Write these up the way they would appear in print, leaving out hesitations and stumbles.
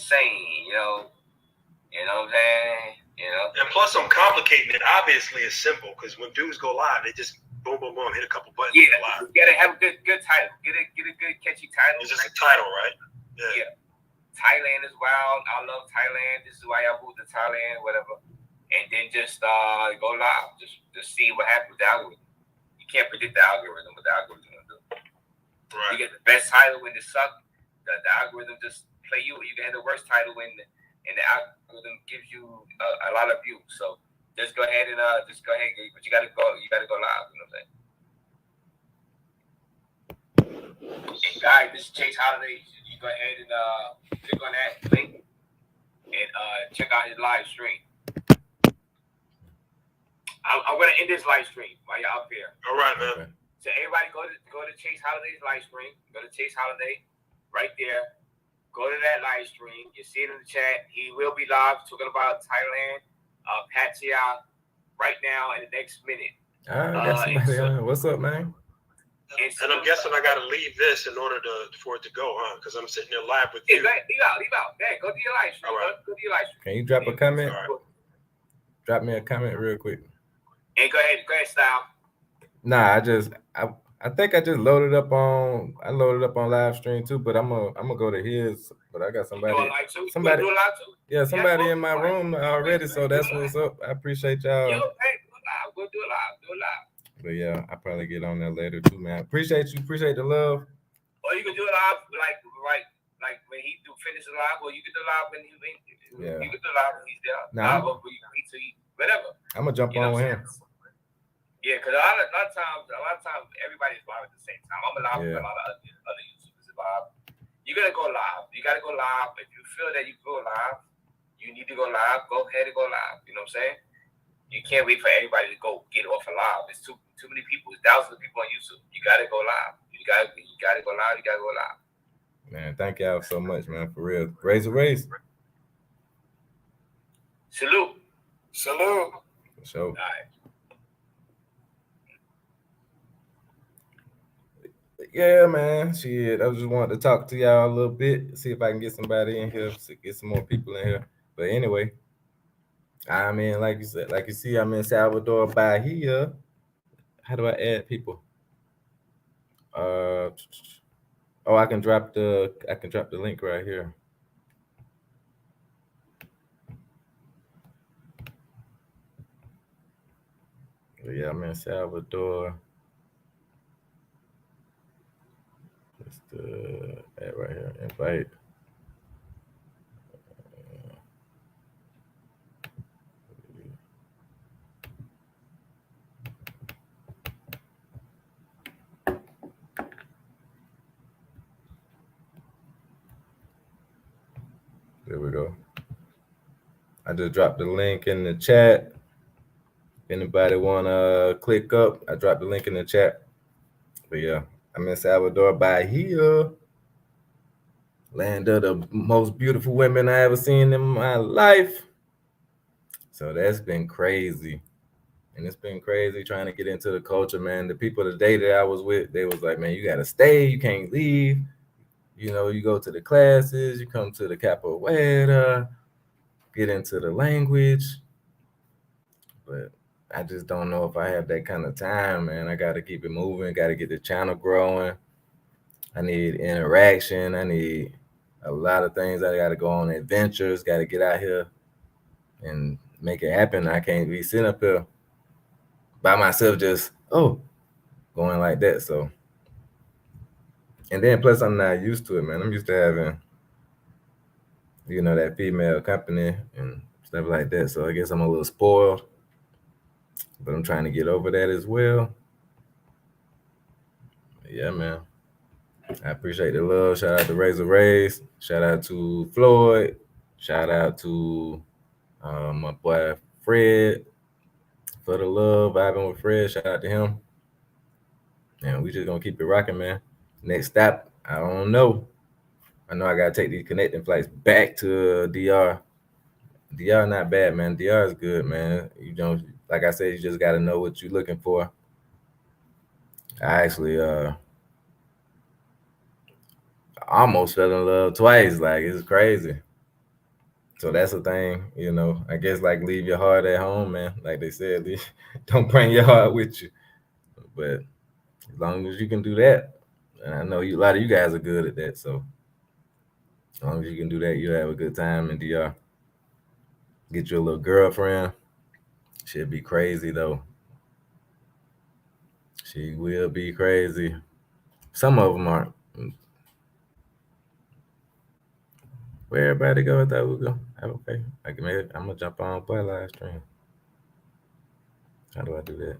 insane, you know. You know what I'm saying? You know. And plus, I'm complicating it. Obviously, it's simple because when dudes go live, they just boom, boom, boom, hit a couple buttons. Yeah, you gotta have a good title. Get a good catchy title. It's just a title, right? Yeah. Thailand is wild. I love Thailand. This is why I moved to Thailand, whatever. And then just go live. Just see what happens with the algorithm. You can't predict the algorithm, what the algorithm will do. Right. You get the best title when it sucks. The algorithm just play you. You can have the worst title when and the algorithm gives you a lot of views. So just go ahead and but you gotta go live. You know what I'm saying? And guys, this is Chase Holiday. You go ahead and click on that link and check out his live stream. I'm gonna end this live stream while you're up here. All right, man. Okay. So everybody go to Chase Holiday's live stream. Go to Chase Holiday right there. Go to that live stream. You see it in the chat. He will be live talking about Thailand, Pattaya, right now in the next minute. All right, what's up, man? And I'm guessing I got to leave this in order for it to go, huh? Because I'm sitting there live with you. Leave out. Hey, go to your live stream. Right. Go to your live stream. Can you drop a comment? Right. Drop me a comment real quick. Hey, go ahead, Style. Nah, I think I just loaded up on live stream too, but I'm gonna go to his. But I got somebody in my room already, so that's what's up. I appreciate y'all. Yo, hey, we'll do it live. But yeah, I'll probably get on there later too, man. Appreciate the love. Or you can do it live like when he finish the live, or you can do live when you can do live when he's there. Nah, whatever. I'm gonna jump on with him. Yeah, because a lot of times everybody's live at the same time. I'm live with a lot of other YouTubers live. You gotta go live. You gotta go live. If you feel that you go live, you need to go live. Go ahead and go live. You know what I'm saying? You can't wait for everybody to go get off a live. There's too many people. There's thousands of people on YouTube. You gotta go live. You gotta go live. You gotta go live. Man, thank y'all so much, man. For real. Raise. Salute. For sure. All right. Yeah, man. Shit, I just wanted to talk to y'all a little bit, see if I can get somebody in here, get some more people in here. But anyway, I mean, like you see, I'm in Salvador, Bahia. How do I add people? I can drop the link right here. But yeah, I'm in Salvador. That right here, invite. There we go. I just dropped the link in the chat. If anybody wanna click up, I dropped the link in the chat. But yeah, I'm in Salvador, Bahia. Land of the most beautiful women I ever seen in my life. So that's been crazy. And it's been crazy trying to get into the culture, man. The people today that I was with, they was like, man, you gotta stay, you can't leave. You know, you go to the classes, you come to the capoeira, get into the language. But I just don't know if I have that kind of time, man. I gotta keep it moving, gotta get the channel growing. I need interaction. I need a lot of things. I got to go on adventures, got to get out here and make it happen. I can't be sitting up here by myself just, going like that. So, and then plus I'm not used to it, man. I'm used to having, that female company and stuff like that. So I guess I'm a little spoiled, but I'm trying to get over that as well. But yeah, man. I appreciate the love. Shout out to Razor Rays. Shout out to Floyd. Shout out to my boy Fred for the love. Vibing with Fred. Shout out to him. And we just gonna keep it rocking, man. Next stop, I don't know. I know I gotta take these connecting flights back to DR. DR not bad, man. DR is good, man. Like I said, you just gotta know what you're looking for. I actually almost fell in love twice. Like, it's crazy. So that's the thing, you know. I guess like leave your heart at home, man. Like they said, don't bring your heart with you. But as long as you can do that, and I know a lot of you guys are good at that. So as long as you can do that, you'll have a good time in DR. Get you a little girlfriend. She'll be crazy though. She will be crazy. Some of them aren't. Where everybody go? I thought we go. Okay, I'm gonna jump on play live stream. How do I do that?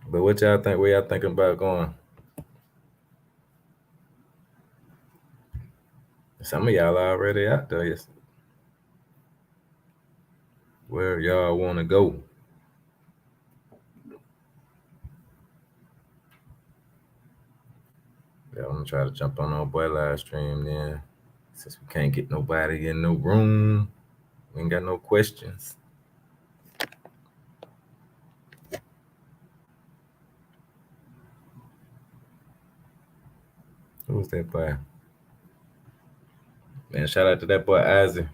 But what y'all think? Where y'all thinking about going? Some of y'all already out there. Yes. Where y'all want to go? Yeah, I'm gonna try to jump on our boy live stream then. Since we can't get nobody in no room, we ain't got no questions. Who's that boy? Man, shout out to that boy Isaac.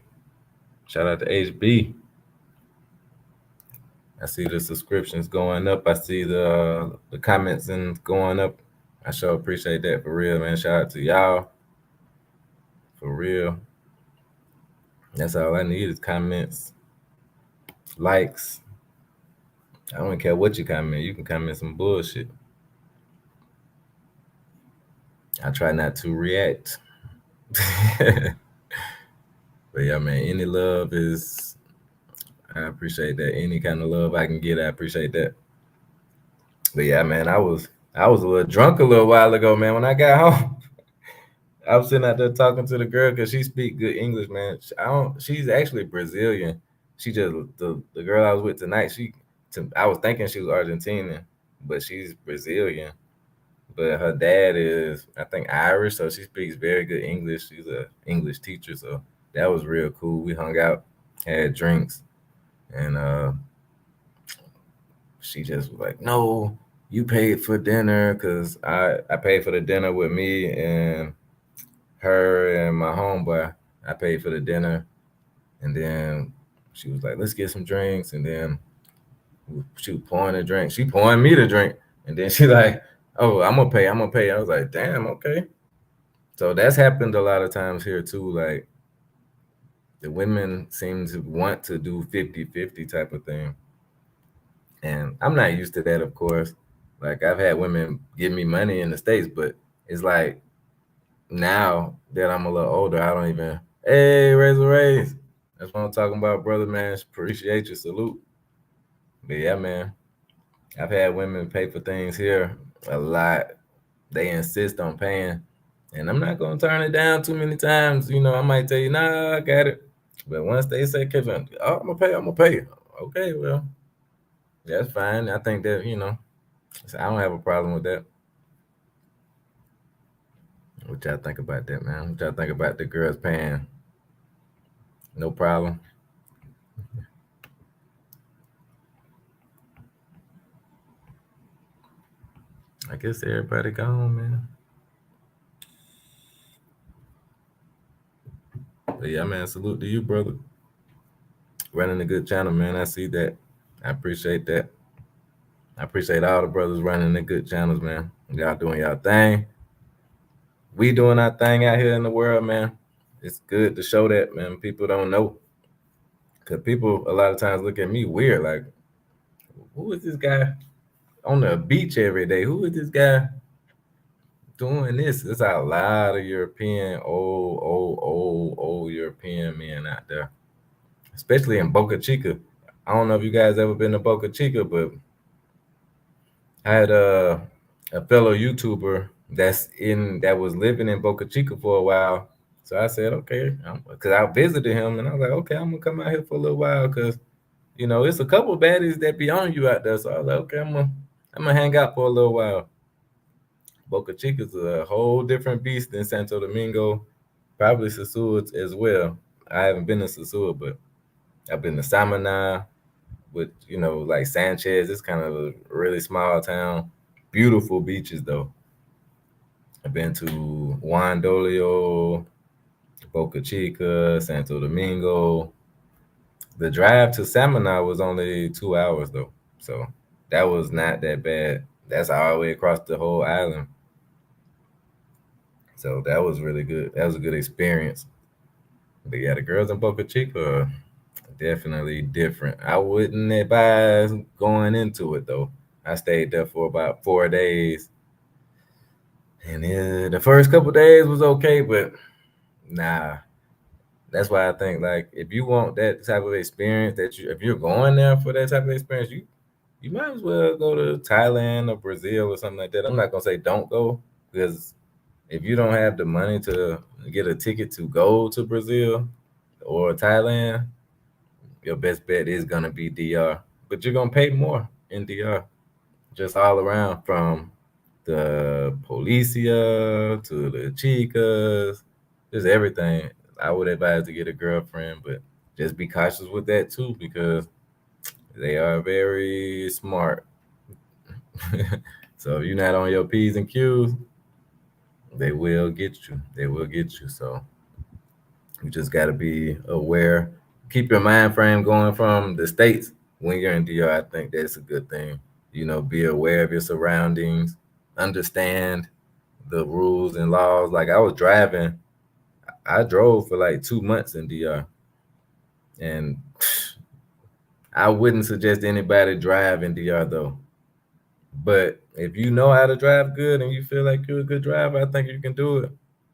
Shout out to HB. I see the subscriptions going up. I see the comments and going up. I sure appreciate that for real, man. Shout out to y'all. For real. That's all I need is comments, likes. I don't care what you comment. You can comment some bullshit. I try not to react. But yeah, man, any love is, I appreciate that. Any kind of love I can get, I appreciate that. But yeah, man, I was a little drunk a little while ago, man. When I got home, I was sitting out there talking to the girl because she speak good English, man. She's actually Brazilian. She just the girl I was with tonight. I was thinking she was Argentinian, but she's Brazilian. But her dad is, I think, Irish, so she speaks very good English. She's a English teacher, so that was real cool. We hung out, had drinks, and she just was like, "No, you paid for dinner," because I paid for the dinner with me and her and my homeboy. I paid for the dinner, and then she was like, "Let's get some drinks," and then she was pouring a drink. She pouring me the drink, and then she like, "Oh, I'm gonna pay. I'm gonna pay." I was like, "Damn, okay." So that's happened a lot of times here too. Like the women seem to want to do 50-50 type of thing. And I'm not used to that, of course. Like I've had women give me money in the States, but it's like now that I'm a little older, I don't even, hey, Razor Rays. That's what I'm talking about, brother, man. Appreciate you. Salute. But yeah, man. I've had women pay for things here a lot. They insist on paying. And I'm not gonna turn it down too many times. You know, I might tell you, nah, I got it. But once they say, Kevin, oh, I'm gonna pay. Okay, well, that's fine. I think that, you know, I don't have a problem with that. What y'all think about that, man? What y'all think about the girls paying? No problem. I guess everybody gone, man. But yeah, man, salute to you, brother. Running a good channel, man. I see that. I appreciate that. I appreciate all the brothers running the good channels, man. Y'all doing y'all thing. We doing our thing out here in the world, man. It's good to show that, man. People don't know. Because people a lot of times look at me weird, like, who is this guy on the beach every day? Who is this guy doing this? There's a lot of European, old European men out there, especially in Boca Chica. I don't know if you guys ever been to Boca Chica, but I had a fellow YouTuber that was living in Boca Chica for a while. So I said, okay, because I visited him and I was like, okay, I'm gonna come out here for a little while because you know it's a couple baddies that be on you out there. So I was like, okay, I'm gonna hang out for a little while. Boca Chica's a whole different beast than Santo Domingo, probably Sosúa as well. I haven't been to Sosúa, but I've been to Samaná, with you know like Sanchez. It's kind of a really small town. Beautiful beaches though. I've been to Juan Dolio, Boca Chica, Santo Domingo. The drive to Samaná was only 2 hours though, so that was not that bad. That's all the way across the whole island. So that was really good. That was a good experience. But yeah, the girls in Boca Chica are definitely different. I wouldn't advise going into it though. I stayed there for about 4 days, and the first couple days was okay, but nah. That's why I think like if you want that type of experience, that you if you're going there for that type of experience, you might as well go to Thailand or Brazil or something like that. I'm not gonna say don't go because if you don't have the money to get a ticket to go to Brazil or Thailand, your best bet is gonna be DR. But you're gonna pay more in DR, just all around from the Policia to the Chicas, just everything. I would advise to get a girlfriend, but just be cautious with that too because they are very smart. So if you're not on your P's and Q's, they will get you. They will get you. So you just got to be aware. Keep your mind frame going from the states when you're in DR. I think that's a good thing. Be aware of your surroundings, understand the rules and laws. Like I was driving, I drove for like 2 months in DR, and I wouldn't suggest anybody drive in DR though. But if you know how to drive good and you feel like you're a good driver, I think you can do it.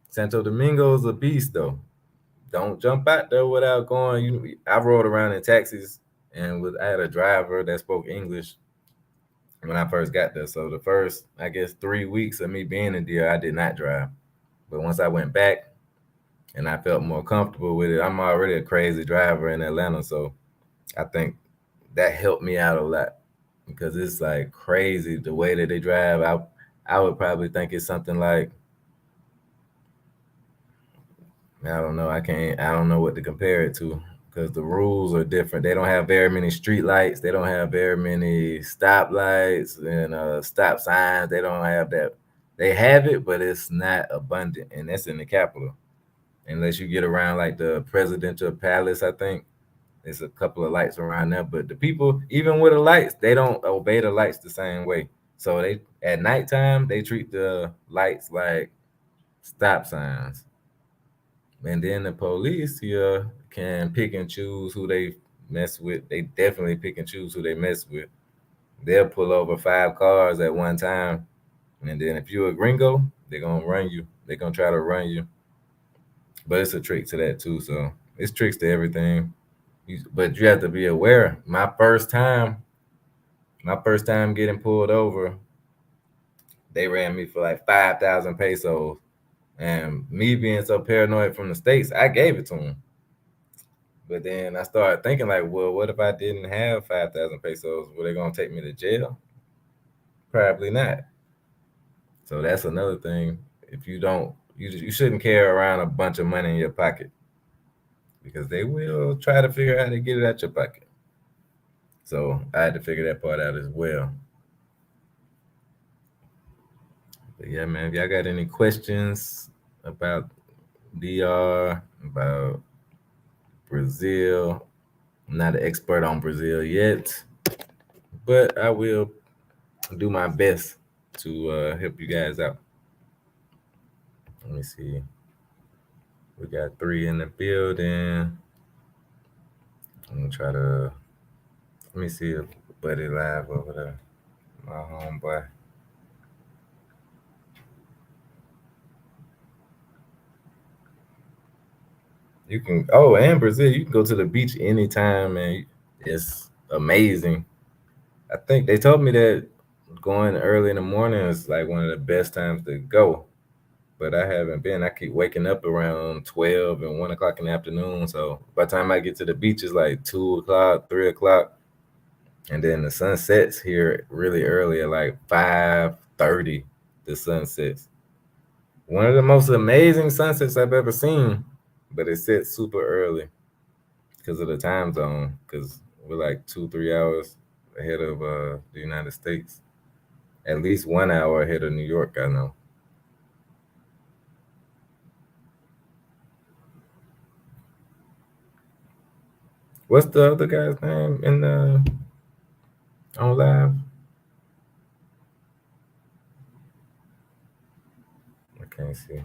Santo Domingo is a beast though. Don't jump out there without going. I rode around in taxis and I had a driver that spoke English when I first got there. So the first, I guess, 3 weeks of me being in DR, I did not drive. But once I went back and I felt more comfortable with it, I'm already a crazy driver in Atlanta. So I think that helped me out a lot because it's like crazy the way that they drive. I would probably think it's something like, I don't know. I don't know what to compare it to because the rules are different. They don't have very many street lights. They don't have very many stop lights and stop signs. They don't have that. They have it, but it's not abundant, and that's in the capital. Unless you get around like the presidential palace, I think there's a couple of lights around there. But the people, even with the lights, they don't obey the lights the same way. So they at nighttime they treat the lights like stop signs. And then the police here can pick and choose who they mess with. They definitely pick and choose who they mess with. They'll pull over 5 cars at one time. And then if you're a gringo, they're gonna run you. They're gonna try to run you. But it's a trick to that too. So it's tricks to everything. But you have to be aware. My first time getting pulled over, they ran me for like 5,000 pesos. And me being so paranoid from the States, I gave it to them. But then I started thinking, like, well, what if I didn't have 5,000 pesos? Were they gonna take me to jail? Probably not. So that's another thing. If you don't, you shouldn't carry around a bunch of money in your pocket because they will try to figure out how to get it out your pocket. So I had to figure that part out as well. But yeah, man, if y'all got any questions about DR, about Brazil, I'm not an expert on Brazil yet, but I will do my best to help you guys out. Let me see. We got 3 in the building. I'm gonna try to. Let me see if Buddy live over there. My homeboy. You can. Oh, and Brazil, you can go to the beach anytime, man. It's amazing. I think they told me that going early in the morning is like one of the best times to go. But I haven't been. I keep waking up around 12 and 1 o'clock in the afternoon. So by the time I get to the beach, it's like 2 o'clock, 3 o'clock. And then the sun sets here really early at like 5:30. The sun sets. One of the most amazing sunsets I've ever seen, but it sets super early because of the time zone. Because we're like 2, 3 hours ahead of the United States. At least 1 hour ahead of New York, I know. What's the other guy's name in the on live? I can't see.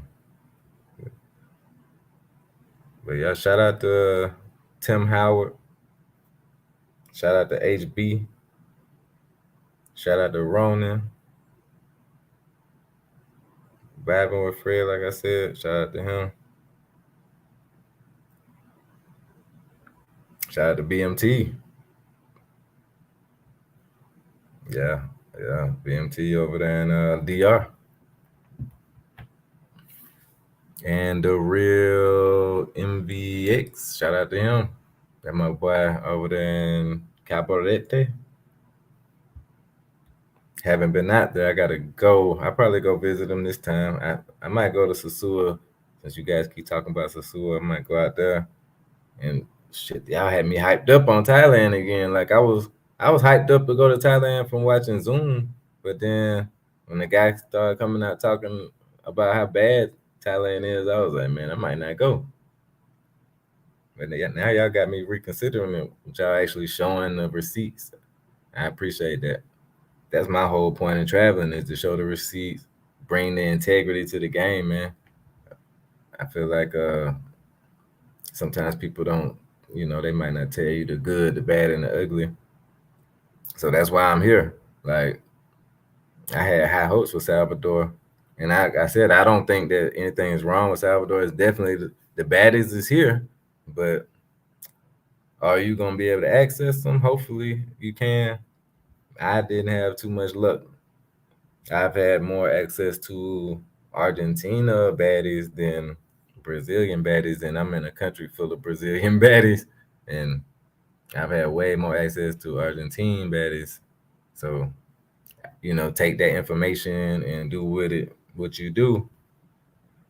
But yeah, shout out to Tim Howard. Shout out to HB. Shout out to Ronan. Vibing with Fred, like I said. Shout out to him. Shout out to BMT. Yeah, BMT over there in DR. And the real MVX. Shout out to him. That my boy over there in Cabarete. Haven't been out there. I gotta go. I'll probably go visit him this time. I might go to Sasua since you guys keep talking about Sasua. I might go out there and shit. Y'all had me hyped up on Thailand again. Like I was hyped up to go to Thailand from watching Zoom, but then when the guy started coming out talking about how bad Thailand is, I was like, man, I might not go. But now y'all got me reconsidering it. Y'all actually showing the receipts. I appreciate that. That's my whole point in traveling is to show the receipts, bring the integrity to the game, man. I feel like sometimes people don't, they might not tell you the good, the bad, and the ugly. So that's why I'm here. Like, I had high hopes for Salvador. And I said, I don't think that anything is wrong with Salvador. It's definitely the baddest is here. But are you going to be able to access them? Hopefully you can. I didn't have too much luck. I've had more access to Argentina baddies than Brazilian baddies, and I'm in a country full of Brazilian baddies, and I've had way more access to Argentine baddies. So, take that information and do with it what you do.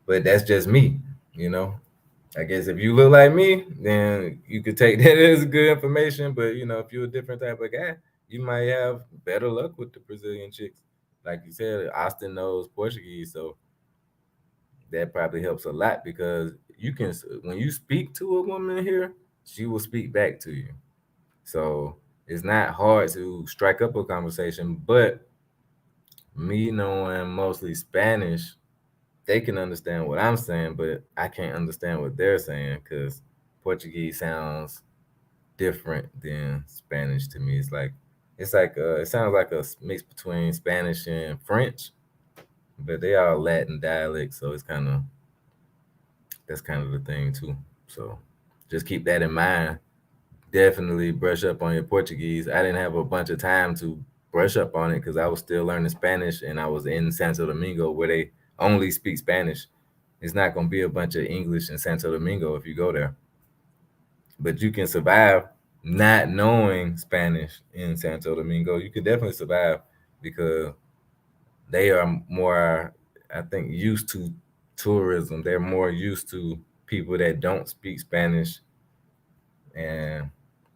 But that's just me, I guess if you look like me, then you could take that as good information. But if you're a different type of guy, you might have better luck with the Brazilian chicks. Like you said, Austin knows Portuguese, so that probably helps a lot because when you speak to a woman here, she will speak back to you. So it's not hard to strike up a conversation, but me knowing mostly Spanish, they can understand what I'm saying, but I can't understand what they're saying because Portuguese sounds different than Spanish to me. It sounds like a mix between Spanish and French, but they are Latin dialects, so that's kind of the thing too. So just keep that in mind. Definitely brush up on your Portuguese. I didn't have a bunch of time to brush up on it because I was still learning Spanish and I was in Santo Domingo where they only speak Spanish. It's not going to be a bunch of English in Santo Domingo if you go there. But you can survive not knowing Spanish in Santo Domingo. You could definitely survive because they are more, I think, used to tourism. They're more used to people that don't speak Spanish. And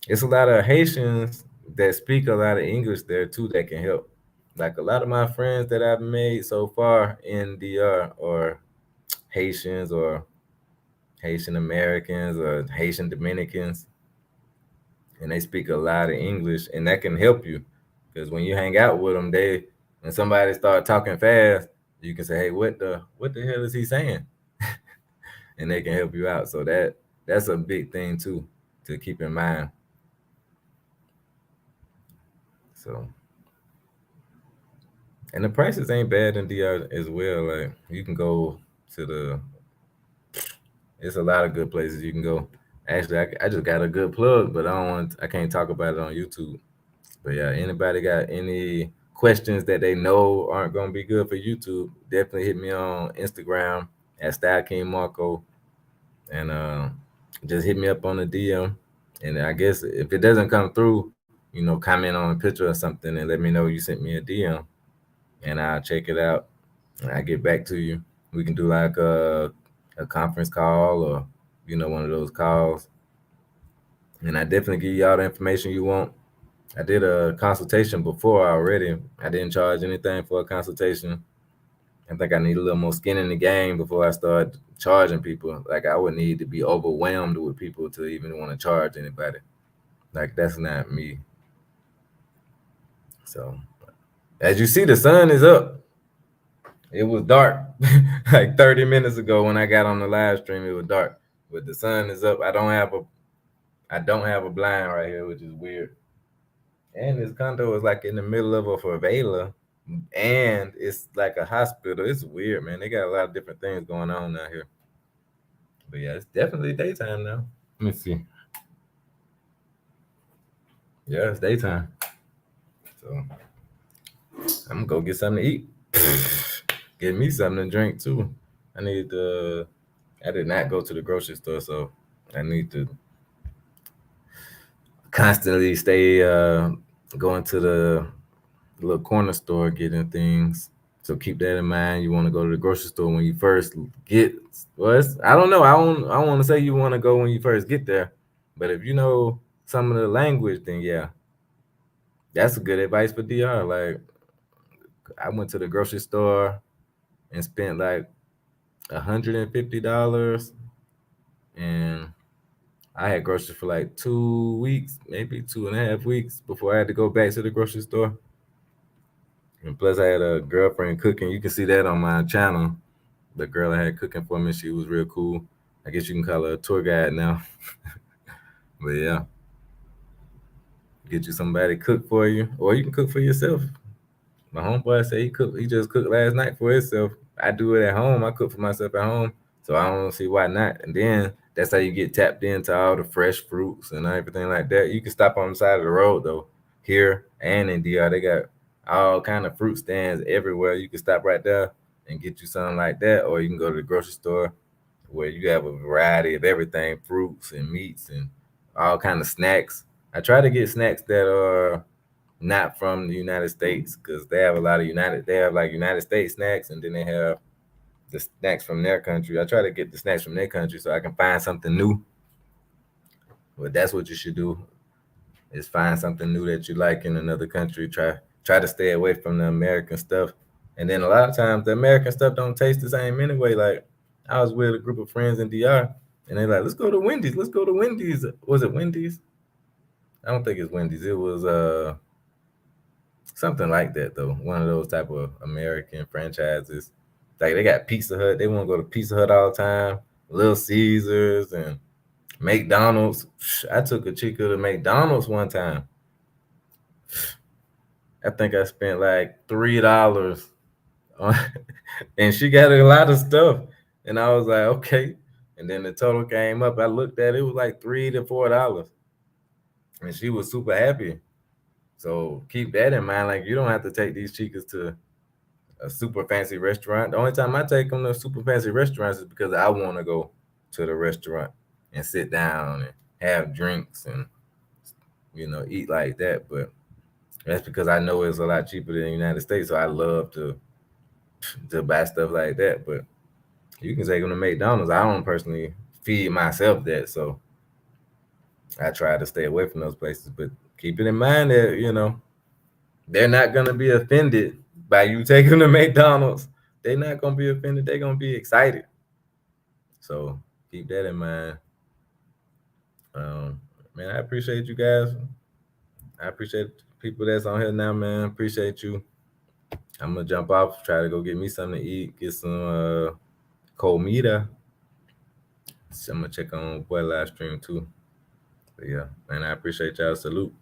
it's a lot of Haitians that speak a lot of English there too that can help. Like a lot of my friends that I've made so far in DR are Haitians or Haitian Americans or Haitian Dominicans, and they speak a lot of English, and that can help you because when you hang out with them, when somebody start talking fast, you can say, "Hey, what the hell is he saying?" and they can help you out. So that's a big thing too to keep in mind. So, and the prices ain't bad in DR as well. Like you can go to it's a lot of good places you can go. Actually, I just got a good plug, but I can't talk about it on YouTube. But yeah, anybody got any questions that they know aren't gonna be good for YouTube? Definitely hit me on Instagram at Style King Marco, and just hit me up on the DM. And I guess if it doesn't come through, comment on a picture or something and let me know you sent me a DM, and I'll check it out and I get back to you. We can do like a conference call or one of those calls, and I definitely give you all the information you want. I did a consultation before already. I didn't charge anything for a consultation. I think I need a little more skin in the game before I start charging people. Like I would need to be overwhelmed with people to even want to charge anybody. Like that's not me. So as you see, the sun is up. It was dark like 30 minutes ago when I got on the live stream. It was dark, but the sun is up. I don't have a blind right here, which is weird. And this condo is like in the middle of a favela, and it's like a hospital. It's weird, man. They got a lot of different things going on out here. But yeah, it's definitely daytime now. Let me see. Yeah, it's daytime. So I'm gonna go get something to eat. Get me something to drink too. I did not go to the grocery store, so I need to constantly stay going to the little corner store getting things. So keep that in mind. You want to go to the grocery store when you first get. I don't know. I don't want to say you want to go when you first get there, but if you know some of the language, then yeah, that's a good advice for DR. Like I went to the grocery store and spent like $150, and I had groceries for like 2 weeks, maybe 2.5 weeks before I had to go back to the grocery store. And plus, I had a girlfriend cooking. You can see that on my channel. The girl I had cooking for me, she was real cool. I guess you can call her a tour guide now. But yeah, get you somebody to cook for you, or you can cook for yourself. My homeboy said he just cooked last night for himself. I do it at home. I cook for myself at home. So I don't see why not. And then that's how you get tapped into all the fresh fruits and everything like that. You can stop on the side of the road though. Here and in DR, they got all kind of fruit stands everywhere. You can stop right there and get you something like that, or you can go to the grocery store where you have a variety of everything, fruits and meats and all kind of snacks. I try to get snacks that are not from the United States because they have a lot of United States snacks, and then they have the snacks from their country. I try to get the snacks from their country so I can find something new. But that's what you should do, is find something new that you like in another country. Try to stay away from the American stuff. And then a lot of times the American stuff don't taste the same anyway. Like I was with a group of friends in DR and they're like, let's go to Wendy's. Let's go to Wendy's. Was it Wendy's? I don't think it's Wendy's. It was something like that though. One of those type of American franchises. Like they got Pizza Hut. They want to go to Pizza Hut all the time. Little Caesars and McDonald's. I took a chica to McDonald's one time. I think I spent like $3 on, and she got a lot of stuff. And I was like, okay. And then the total came up. I looked at it, it was like $3 to $4. And she was super happy. So keep that in mind. Like you don't have to take these chicas to a super fancy restaurant. The only time I take them to super fancy restaurants is because I want to go to the restaurant and sit down and have drinks and eat like that. But that's because I know it's a lot cheaper than the United States. So I love to buy stuff like that. But you can take them to McDonald's. I don't personally feed myself that, so I try to stay away from those places. But keep it in mind that they're not gonna be offended by you taking them to McDonald's. They're not gonna be offended. They're gonna be excited. So keep that in mind. Man, I appreciate you guys. I appreciate people that's on here now, man. Appreciate you. I'm gonna jump off, try to go get me something to eat, get some comida. So I'm gonna check on boy live stream too. But yeah, man, I appreciate y'all. Salute.